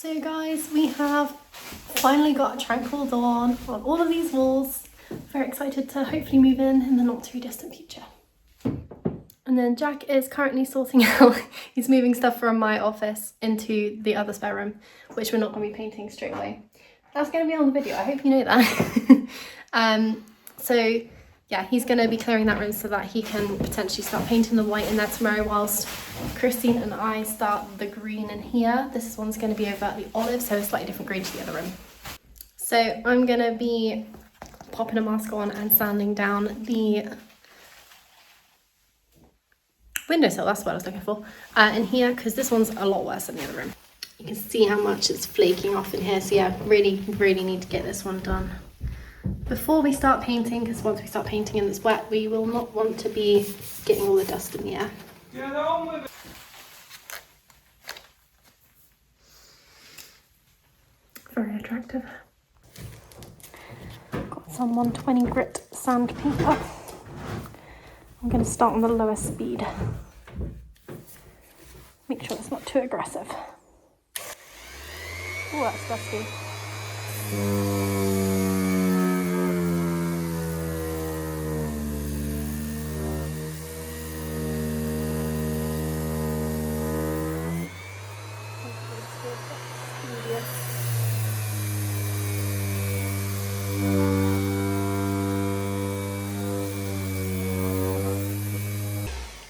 So guys, we have finally got a tranquil dawn on all of these walls. Very excited to hopefully move in the not too distant future. And then Jack is currently sorting out, he's moving stuff from my office into the other spare room, which we're not going to be painting straight away. That's going to be on the video, I hope you know that. So yeah, he's going to be clearing that room so that he can potentially start painting the white in there tomorrow, whilst Christine and I start the green in here. This one's going to be overtly olive, so a slightly different green to the other room. So I'm going to be popping a mask on and sanding down the windowsill, that's what I was looking for, in here, because this one's a lot worse than the other room. You can see how much it's flaking off in here, so yeah, really need to get this one done before we start painting, because once we start painting and it's wet, we will not want to be getting all the dust in the air. Get on with it. Very attractive. Got some 120 grit sandpaper. I'm going to start on the lowest speed. Make sure it's not too aggressive. Oh, that's dusty.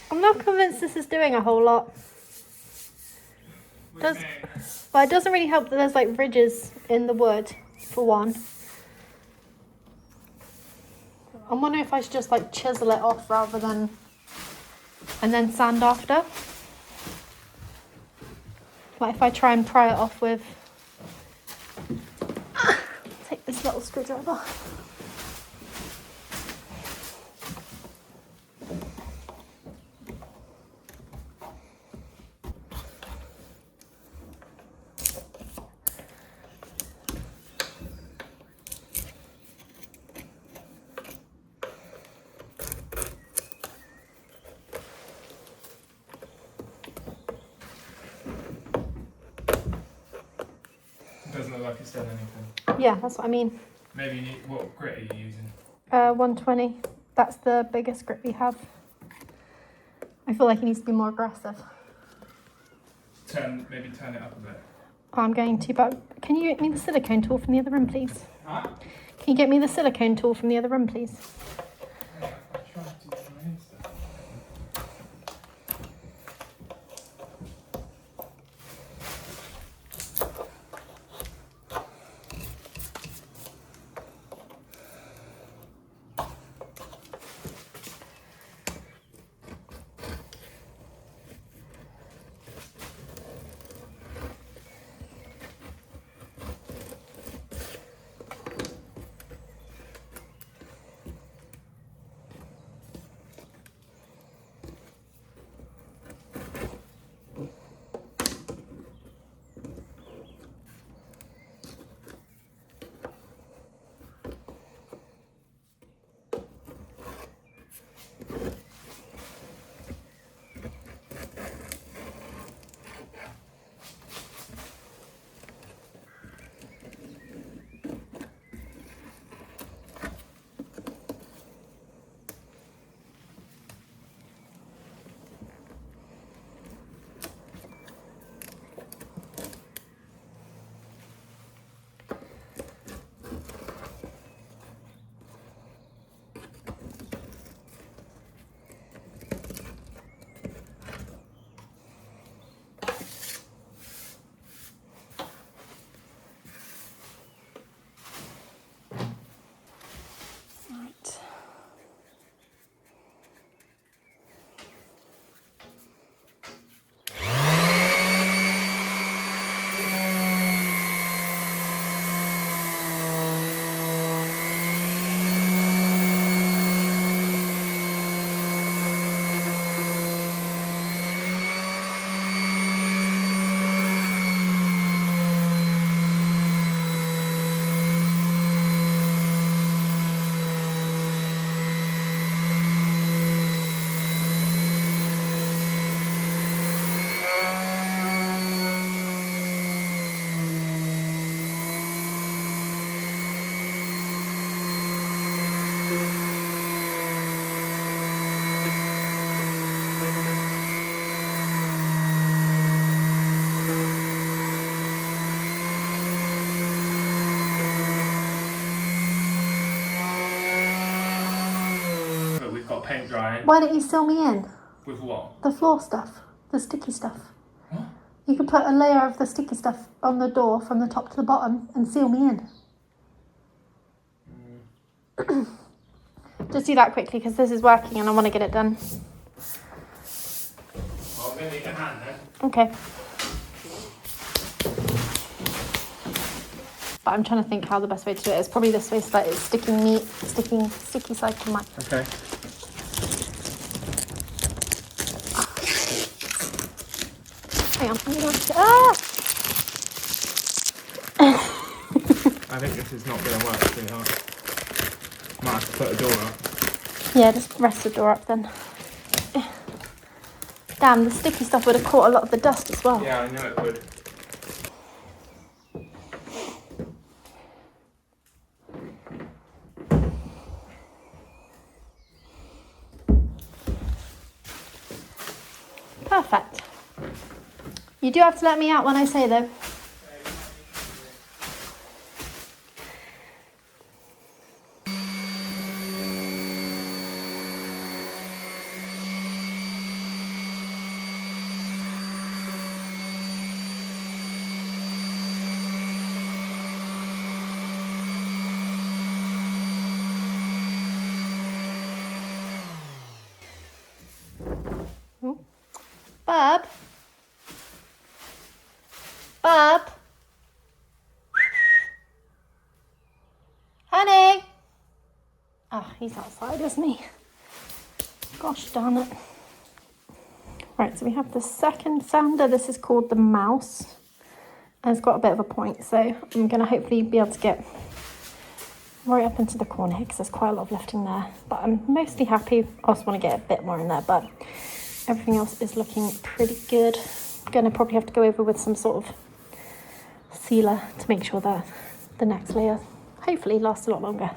I'm not convinced this is doing a whole lot. Well, it doesn't really help that there's like ridges in the wood, for one. I'm wondering if I should just like chisel it off rather than, and then sand after. Like if I try and pry it off with, take this little screwdriver. Doesn't look like it's done anything. Yeah, that's what I mean. Maybe you need, what grit are you using? 120. That's the biggest grip we have. I feel like it needs to be more aggressive. Maybe turn it up a bit. I'm going to, but can you get me the silicone tool from the other room, please? Huh? Can you get me the silicone tool from the other room, please? Yeah, I'll try to do my own stuff. paint drying. Why don't you seal me in? With what? The floor stuff. The sticky stuff. What? You can put a layer of the sticky stuff on the door from the top to the bottom and seal me in. Just do that quickly because this is working and I want to get it done. Well, I'm going to need a hand then. Okay. But I'm trying to think how the best way to do it is. Probably this way so that it's sticky side to my... Okay. Hang on, I'm going to... I think this is not going to work too hard. Might have to put a door up. Yeah, just rest the door up then. Damn, the sticky stuff would have caught a lot of the dust as well. Yeah, I knew it would. Perfect. You do have to let me out when I say though. Bub? Bub? Honey? Oh, he's outside, isn't he? Gosh darn it. Right, so we have the second sander. This is called the Mouse. And it's got a bit of a point, so I'm going to hopefully be able to get right up into the corner here because there's quite a lot of lifting there. But I'm mostly happy. I also want to get a bit more in there, but everything else is looking pretty good. I'm going to probably have to go over with some sort of sealer to make sure that the next layer hopefully lasts a lot longer.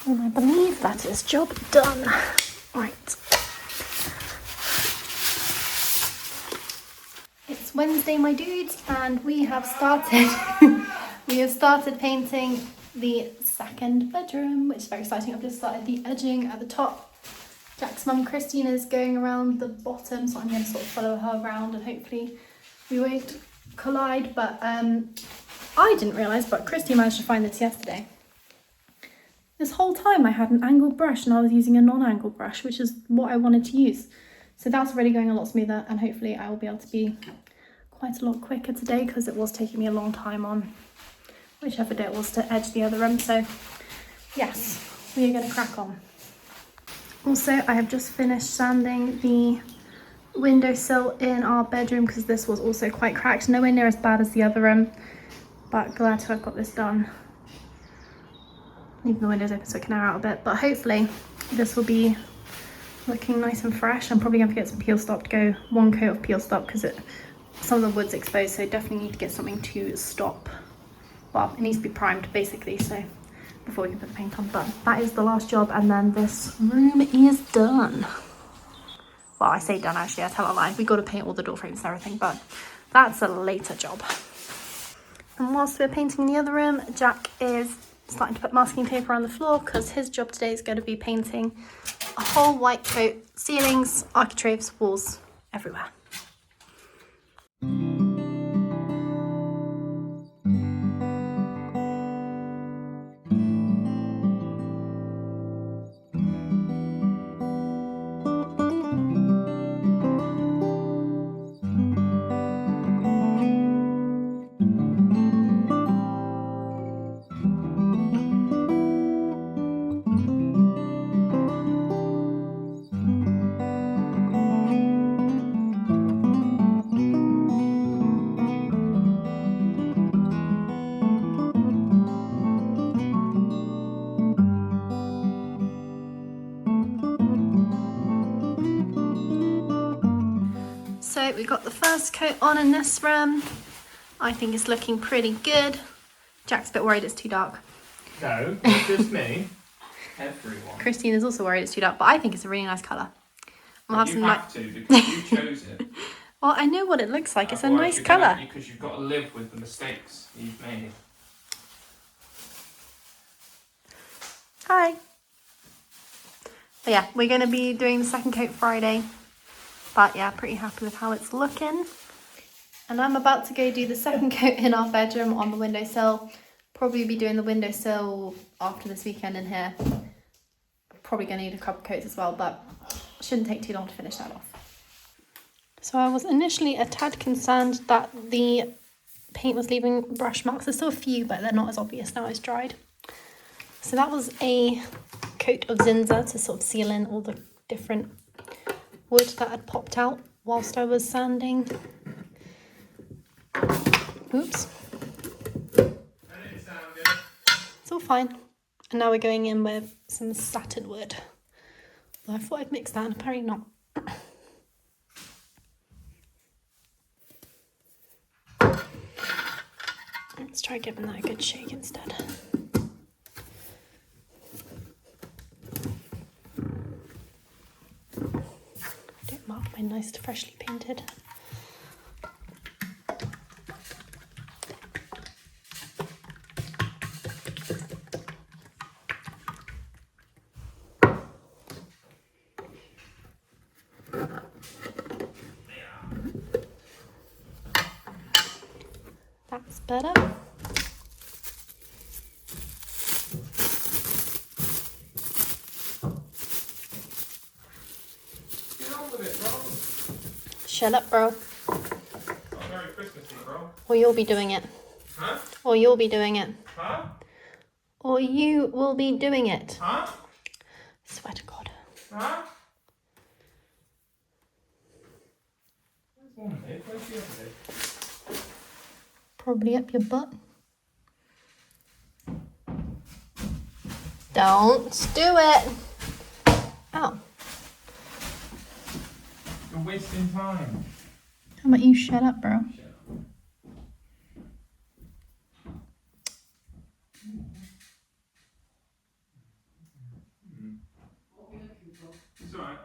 And I believe that is job done. Right. It's Wednesday, my dudes, and we have started painting the second bedroom, which is very exciting. I've just started the edging at the top. Jack's mum Christine is going around the bottom, so I'm going to sort of follow her around and hopefully we won't collide. But I didn't realise, but Christine managed to find this yesterday. This whole time I had an angled brush and I was using a non-angled brush, which is what I wanted to use. So that's already going a lot smoother, and hopefully I will be able to be quite a lot quicker today because it was taking me a long time on whichever day it was to edge the other room. So yes, we are going to crack on. Also, I have just finished sanding the windowsill in our bedroom because this was also quite cracked. Nowhere near as bad as the other room, but glad to have got this done. Leave the windows open so it can air out a bit, but hopefully this will be looking nice and fresh. I'm probably going to get some peel stop to go, one coat of peel stop because some of the wood's exposed, so definitely need to get something to stop. Well, it needs to be primed basically, so before we can put the paint on. But that is the last job, and then this room is done. Well, I say done actually, I tell a lie. We got to paint all the door frames and everything, but that's a later job. And whilst we're painting the other room, Jack is starting to put masking tape around the floor because his job today is going to be painting a whole white coat, ceilings, architraves, walls, everywhere. So we got the first coat on in this room. I think it's looking pretty good. Jack's a bit worried it's too dark. No, not just me. Everyone. Christine is also worried it's too dark, but I think it's a really nice colour. We'll have you some have to because you chose it. Well, I know what it looks like. It's a Otherwise nice you're colour. Because you've got to live with the mistakes you've made. Hi. But yeah, we're going to be doing the second coat Friday. But yeah, pretty happy with how it's looking. And I'm about to go do the second coat in our bedroom on the windowsill. Probably be doing the windowsill after this weekend in here. Probably going to need a couple coats as well, but shouldn't take too long to finish that off. So I was initially a tad concerned that the paint was leaving brush marks. There's still a few, but they're not as obvious now it's dried. So that was a coat of Zinza to sort of seal in all the different wood that had popped out whilst I was sanding. Oops. It's all fine. And now we're going in with some satin wood. Well, I thought I'd mix that, and apparently not. Let's try giving that a good shake instead. Don't mark my nice freshly painted. That's better. Shut up, bro. Not very Christmassy, bro. Or you'll be doing it. Huh? Or you'll be doing it. Huh? Or you will be doing it. Huh? I swear to God. Huh? Where's one lid? Where's the other lid? Probably up your butt. Don't do it. Ow. You're wasting time. How about you shut up, bro? It's alright.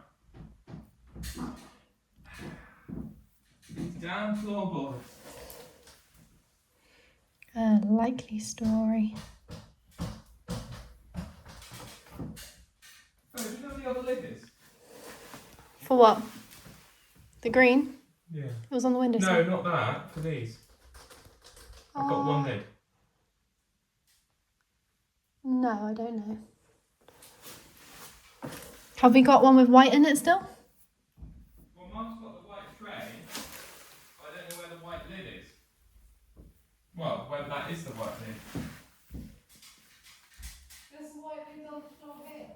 It's down floorboards. A likely story. Oh, do you know what the other lid is? For what? The green? Yeah. It was on the windowsill. No, not that. For these. I've got one lid. No, I don't know. Have we got one with white in it still? Well, Mum's got the white tray. But I don't know where the white lid is. Well, whether that is the white lid. There's a white lid on the floor here.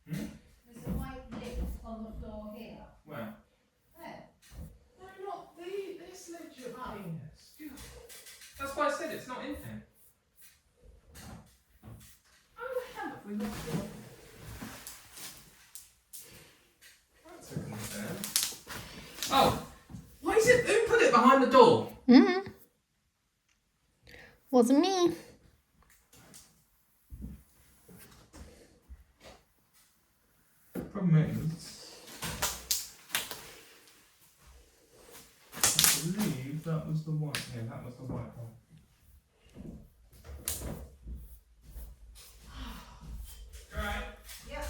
Hmm? There's a white lid on the floor here. That's why I said it's not in here. How the hell have we lost it? That's a concern. Oh! Why is it? Who put it behind the door? Wasn't me. Problem is, I believe that was the white. Yeah, that was the white one. Right. Yep.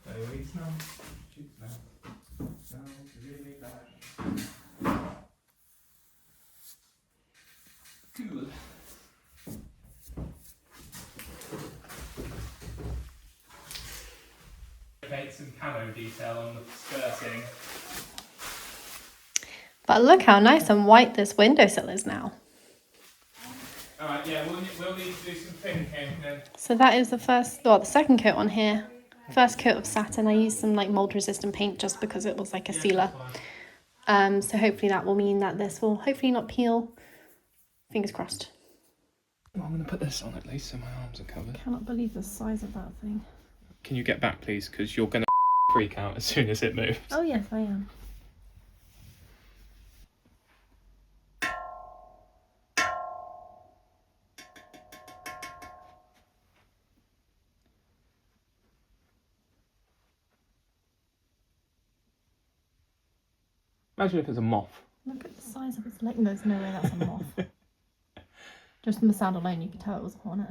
Very smell. Shoot smell. Smells really bad. Cool. Made some camo detail on the skirting. But look how nice and white this windowsill is now. Alright, yeah, we'll need to do some thinking then. So that is the second coat on here. First coat of satin. I used some like mold resistant paint just because it was like a sealer. So hopefully that will mean that this will hopefully not peel. Fingers crossed. Well, I'm going to put this on at least so my arms are covered. Cannot believe the size of that thing. Can you get back please, because you're going to freak out as soon as it moves. Oh yes, I am. Imagine if it's a moth. Look at the size of its leg. There's no way that's a moth. Just from the sound alone, you could tell it was a hornet.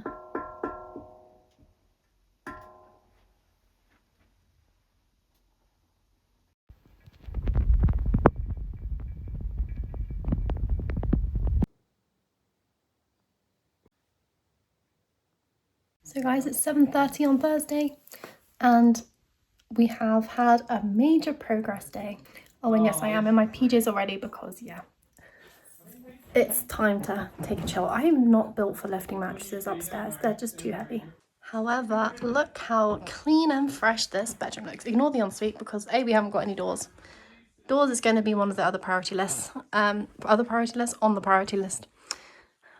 So guys, it's 7:30 on Thursday and we have had a major progress day. Oh, and yes, I am in my PJs already because, yeah, it's time to take a chill. I am not built for lifting mattresses upstairs. They're just too heavy. However, look how clean and fresh this bedroom looks. Ignore the ensuite because A, we haven't got any doors. Doors is going to be one of the other priority lists. On the priority list.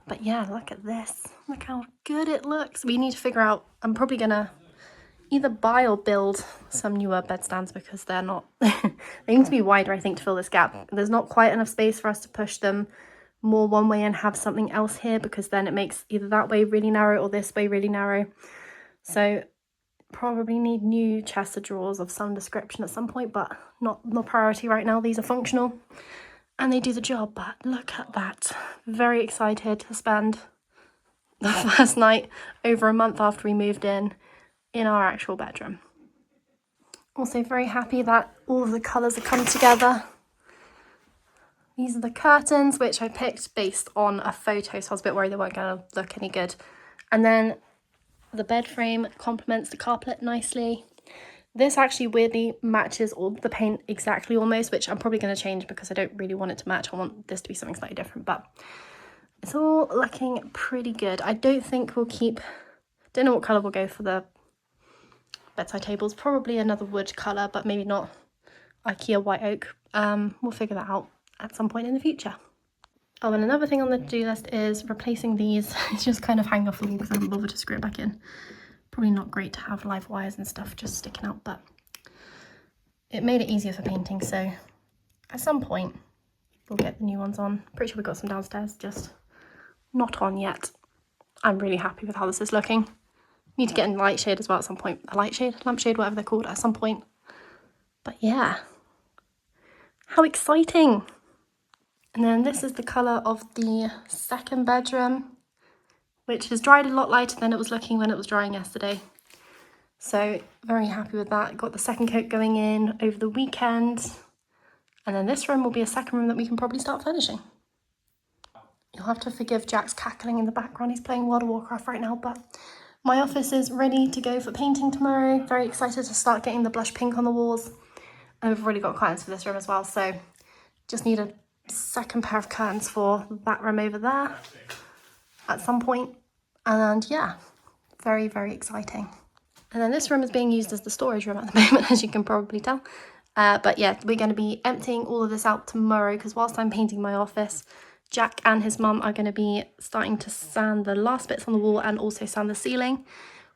But yeah, look at this. Look how good it looks. We need to figure out, I'm probably going to either buy or build some newer bed stands because they're not, they need to be wider, I think, to fill this gap. There's not quite enough space for us to push them more one way and have something else here because then it makes either that way really narrow or this way really narrow. So probably need new chest of drawers of some description at some point, but not priority right now. These are functional and they do the job, but look at that. Very excited to spend the first night over a month after we moved in our actual bedroom. Also very happy that all of the colours are coming together. These are the curtains, which I picked based on a photo, so I was a bit worried they weren't going to look any good. And then the bed frame complements the carpet nicely. This actually weirdly matches all the paint exactly almost, which I'm probably going to change because I don't really want it to match. I want this to be something slightly different, but it's all looking pretty good. I don't think we'll don't know what colour we'll go for the bedside tables. Probably another wood colour, but maybe not IKEA white oak. We'll figure that out at some point in the future. Oh, and another thing on the to-do list is replacing these. It's just kind of hanging off the wall because I haven't bothered to screw it back in. Probably not great to have live wires and stuff just sticking out, but it made it easier for painting, so at some point we'll get the new ones on. Pretty sure we've got some downstairs, just not on yet. I'm really happy with how this is looking. Need to get in light shade as well at some point. A light shade, lampshade, whatever they're called at some point. But yeah, how exciting. And then this is the colour of the second bedroom, which has dried a lot lighter than it was looking when it was drying yesterday. So very happy with that. Got the second coat going in over the weekend. And then this room will be a second room that we can probably start furnishing. You'll have to forgive Jack's cackling in the background. He's playing World of Warcraft right now, but my office is ready to go for painting tomorrow. Very excited to start getting the blush pink on the walls. And we've already got curtains for this room as well, so just need a second pair of curtains for that room over there at some point. And yeah, very, very exciting. And then this room is being used as the storage room at the moment, as you can probably tell. But yeah, we're going to be emptying all of this out tomorrow because whilst I'm painting my office, Jack and his mum are going to be starting to sand the last bits on the wall and also sand the ceiling,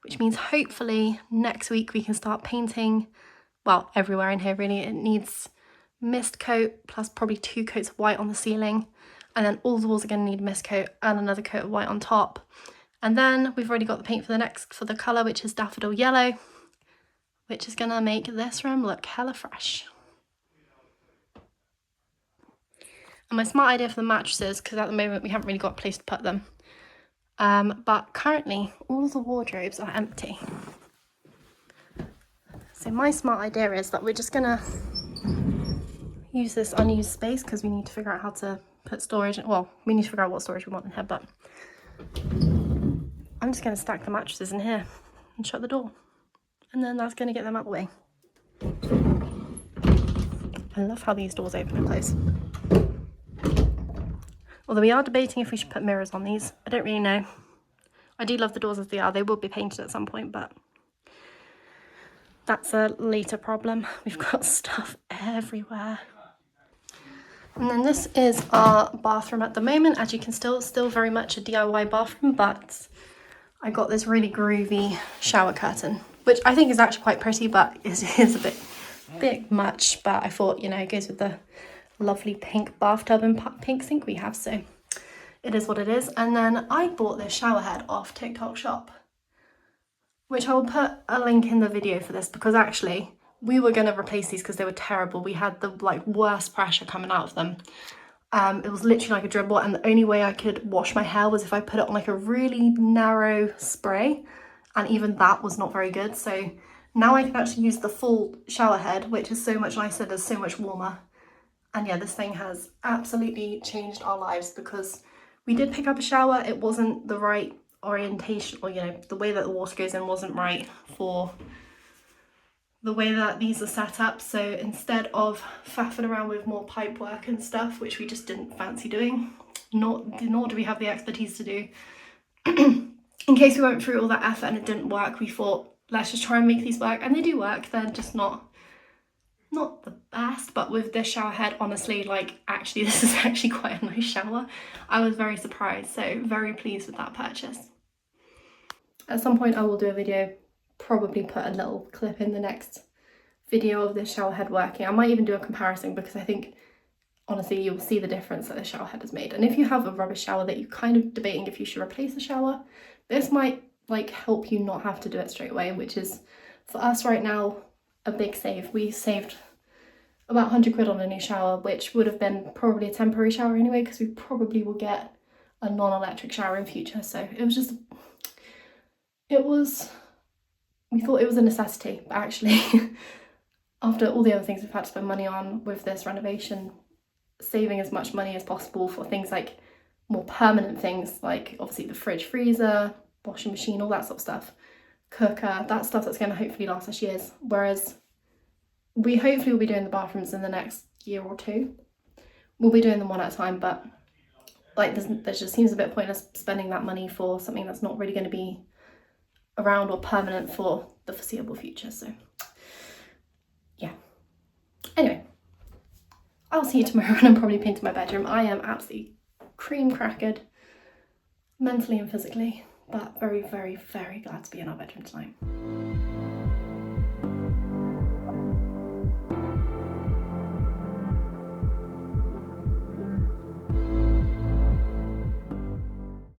which means hopefully next week we can start painting, well, everywhere in here really. It needs mist coat plus probably 2 coats of white on the ceiling, and then all the walls are going to need mist coat and another coat of white on top. And then we've already got the paint for the colour, which is daffodil yellow, which is going to make this room look hella fresh. And my smart idea for the mattresses, because at the moment we haven't really got a place to put them, but currently all the wardrobes are empty. So my smart idea is that we're just going to use this unused space because we need to figure out how to put storage, well, we need to figure out what storage we want in here, but I'm just going to stack the mattresses in here and shut the door, and then that's going to get them out of the way. I love how these doors open and close. Although we are debating if we should put mirrors on these. I don't really know. I do love the doors as they are. They will be painted at some point, but that's a later problem. We've got stuff everywhere. And then this is our bathroom at the moment. As you can still very much a DIY bathroom, but I got this really groovy shower curtain, which I think is actually quite pretty, but it is a bit much. But I thought, you know, it goes with the lovely pink bathtub and pink sink we have, so it is what it is. And then I bought this shower head off TikTok shop, which I will put a link in the video for this, because actually we were going to replace these because they were terrible. We had the like worst pressure coming out of them. It was literally like a dribble, and the only way I could wash my hair was if I put it on like a really narrow spray, and even that was not very good. So now I can actually use the full shower head, which is so much nicer, it's so much warmer. And yeah, this thing has absolutely changed our lives, because we did pick up a shower. It wasn't the right orientation, or, you know, the way that the water goes in wasn't right for the way that these are set up. So instead of faffing around with more pipe work and stuff, which we just didn't fancy doing, nor do we have the expertise to do, in case we went through all that effort and it didn't work, we thought, let's just try and make these work. And they do work. They're just not the best, but with this shower head, honestly, like, actually this is actually quite a nice shower. I was very surprised, so very pleased with that purchase. At some point I will do a video, probably put a little clip in the next video of this shower head working. I might even do a comparison, because I think honestly you'll see the difference that the shower head has made. And if you have a rubbish shower that you're kind of debating if you should replace the shower, this might like help you not have to do it straight away, which is for us right now a big save. We saved about 100 quid on a new shower, which would have been probably a temporary shower anyway, because we probably will get a non-electric shower in future. So we thought it was a necessity, but actually after all the other things we've had to spend money on with this renovation, saving as much money as possible for things like more permanent things, like obviously the fridge, freezer, washing machine, all that sort of stuff, cooker, that stuff that's going to hopefully last us years. Whereas we hopefully will be doing the bathrooms in the next year or two. We'll be doing them one at a time, but like there just seems a bit pointless spending that money for something that's not really going to be around or permanent for the foreseeable future. So yeah, anyway, I'll see you tomorrow when I'm probably painting my bedroom. I am absolutely cream crackered mentally and physically, but very, very, very glad to be in our bedroom tonight.